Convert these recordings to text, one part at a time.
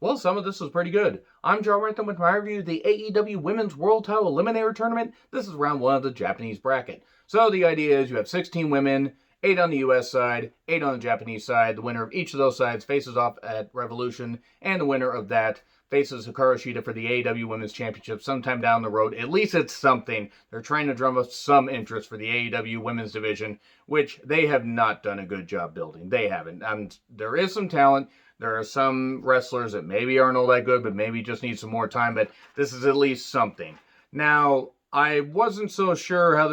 Well, some of this was pretty good. I'm Joe Rentham with my review of the AEW Women's World Title Eliminator Tournament. This is round one of the Japanese bracket. So the idea is you have 16 women, 8 on the US side, 8 on the Japanese side. The winner of each of those sides faces off at Revolution, and the winner of that faces Hikaru Shida for the AEW Women's Championship sometime down the road. At least it's something. They're trying to drum up some interest for the AEW Women's Division, which they have not done a good job building. They haven't. There is some talent. There are some wrestlers that maybe aren't all that good, but maybe just need some more time. But this is at least something. Now, I wasn't so sure how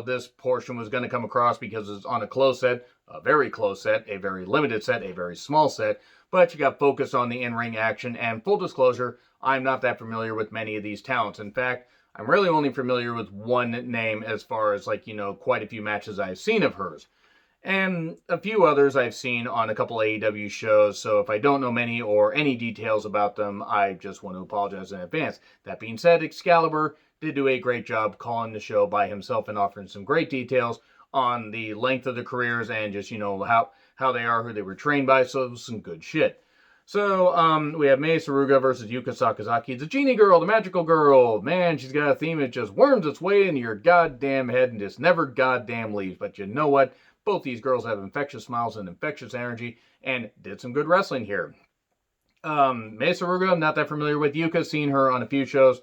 this portion was going to come across because it's on a close set, a very close set, a very limited set, a very small set. But you got focus on the in-ring action. And full disclosure, I'm not that familiar with many of these talents. In fact, I'm really only familiar with one name as far as quite a few matches I've seen of hers. And a few others I've seen on a couple AEW shows, so if I don't know many or any details about them, I just want to apologize in advance. That being said, Excalibur did do a great job calling the show by himself and offering some great details on the length of the careers and just, how they are, who they were trained by, so some good shit. So, we have Mei Suruga versus Yuka Sakazaki. It's a genie girl, the magical girl. Man, she's got a theme that just worms its way into your goddamn head and just never goddamn leaves. But you know what? Both these girls have infectious smiles and infectious energy and did some good wrestling here. Mei Suruga, I'm not that familiar with. Yuka, seen her on a few shows.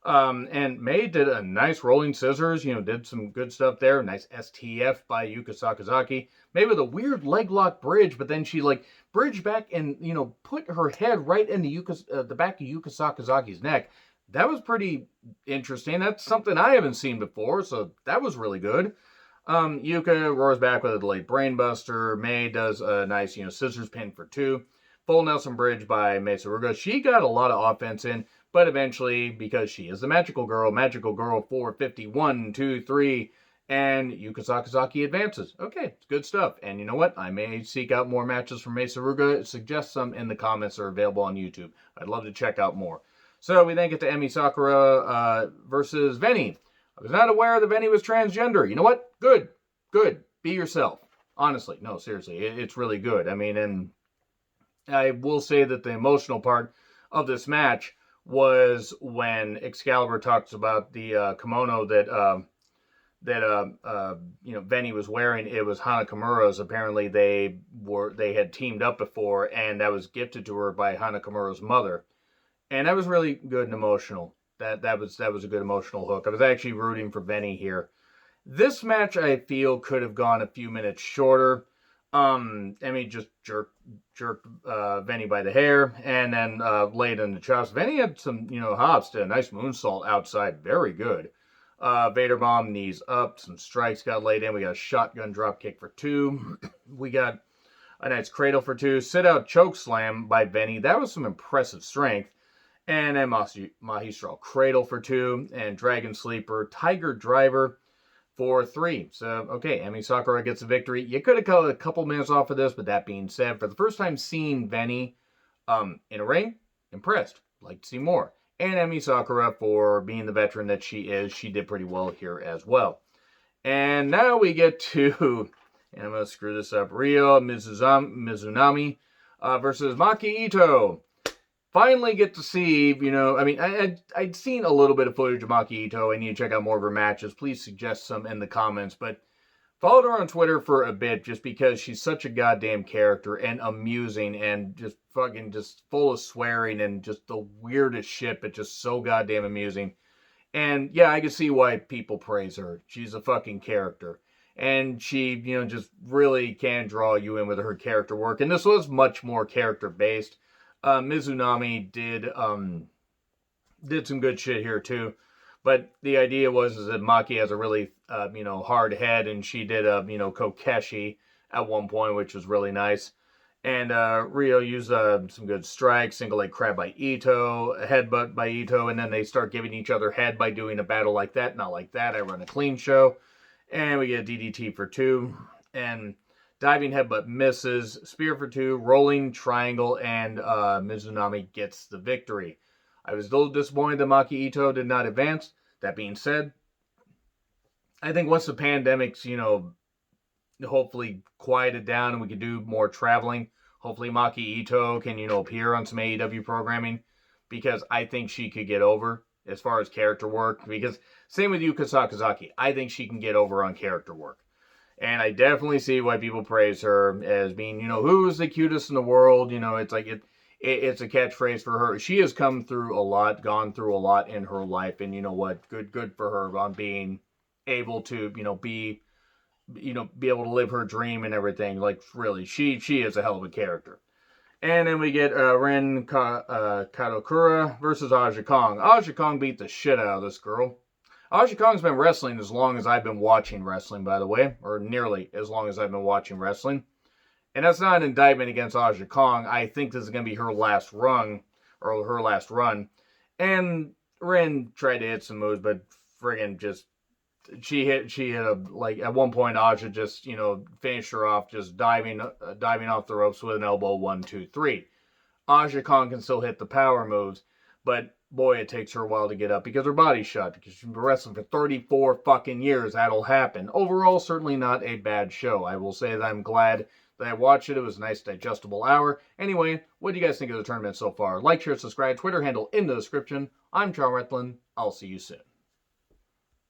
And Mei did a nice rolling scissors, did some good stuff there. Nice STF by Yuka Sakazaki. Mei with a weird leg lock bridge, but then she bridged back and, put her head right in the back of Yuka Sakazaki's neck. That was pretty interesting. That's something I haven't seen before, so that was really good. Yuka roars back with a delayed brainbuster. Mei does a nice, scissors pin for 2. Full Nelson bridge by Mei Suruga. She got a lot of offense in, but eventually, because she is the magical girl 451, 2, 3, and Yuka Sakazaki advances. Okay, it's good stuff. And you know what? I may seek out more matches from Mei Suruga. Suggest some in the comments that are available on YouTube. I'd love to check out more. So we then get to Emi Sakura versus Veni. I was not aware that Veni was transgender. You know what? Good. Be yourself. Honestly. No, seriously. It's really good. I mean, and I will say that the emotional part of this match was when Excalibur talks about the kimono that Veni was wearing. It was Hana Kimura's. Apparently they had teamed up before, and that was gifted to her by Hana Kimura's mother. And that was really good and emotional. That was a good emotional hook. I was actually rooting for Veni here. This match, I feel, could have gone a few minutes shorter. Just jerked Veni by the hair and then laid in the chops. Veni had some, hops, did a nice moonsault outside. Very good. Vader bomb, knees up. Some strikes got laid in. We got a shotgun drop kick for 2. We got a nice cradle for 2. Sit out choke slam by Veni. That was some impressive strength. And then Mahistral Cradle for 2. And Dragon Sleeper, Tiger Driver for 3. So, okay, Emi Sakura gets a victory. You could have cut a couple minutes off of this, but that being said, for the first time seeing Veni in a ring, impressed. Like to see more. And Emi Sakura, for being the veteran that she is, she did pretty well here as well. And now we get to, and I'm going to screw this up, Ryo Mizunami versus Maki Ito. Finally get to see, I'd seen a little bit of footage of Maki Ito. I need to check out more of her matches. Please suggest some in the comments. But followed her on Twitter for a bit just because she's such a goddamn character and amusing and just fucking just full of swearing and just the weirdest shit, but just so goddamn amusing. And yeah, I can see why people praise her. She's a fucking character. And she, just really can draw you in with her character work. And this was much more character-based. Mizunami did some good shit here too, but the idea was that Maki has a really hard head, and she did a Kokeshi at one point, which was really nice. And Ryo used some good strikes, single leg crab by Ito, a headbutt by Ito, and then they start giving each other head by doing a battle like that. Not like that. I run a clean show, and we get a DDT for 2, and diving headbutt misses, spear for 2, rolling triangle, and Mizunami gets the victory. I was a little disappointed that Maki Ito did not advance. That being said, I think once the pandemic's, hopefully quieted down and we can do more traveling, hopefully Maki Ito can, appear on some AEW programming, because I think she could get over as far as character work. Because same with Yuka Sakazaki, I think she can get over on character work. And I definitely see why people praise her as being, who's the cutest in the world. It's like it's a catchphrase for her. She has come through a lot, gone through a lot in her life, and you know what? Good for her on being able to, be able to live her dream and everything. Like, really, she is a hell of a character. And then we get Ren Kadokura versus Aja Kong. Aja Kong beat the shit out of this girl. Aja Kong's been wrestling as long as I've been watching wrestling, by the way, or nearly as long as I've been watching wrestling. And that's not an indictment against Aja Kong. I think this is going to be her last run, or her last run. And Ren tried to hit some moves, but friggin' just she hit like at one point Aja just finished her off just diving off the ropes with an elbow 1, 2, 3. Aja Kong can still hit the power moves, but boy, it takes her a while to get up because her body's shot, because she's been wrestling for 34 fucking years. That'll happen. Overall, certainly not a bad show. I will say that I'm glad that I watched it. It was a nice digestible hour. Anyway, what do you guys think of the tournament so far? Like, share, subscribe, Twitter handle in the description. I'm John Retlin. I'll see you soon.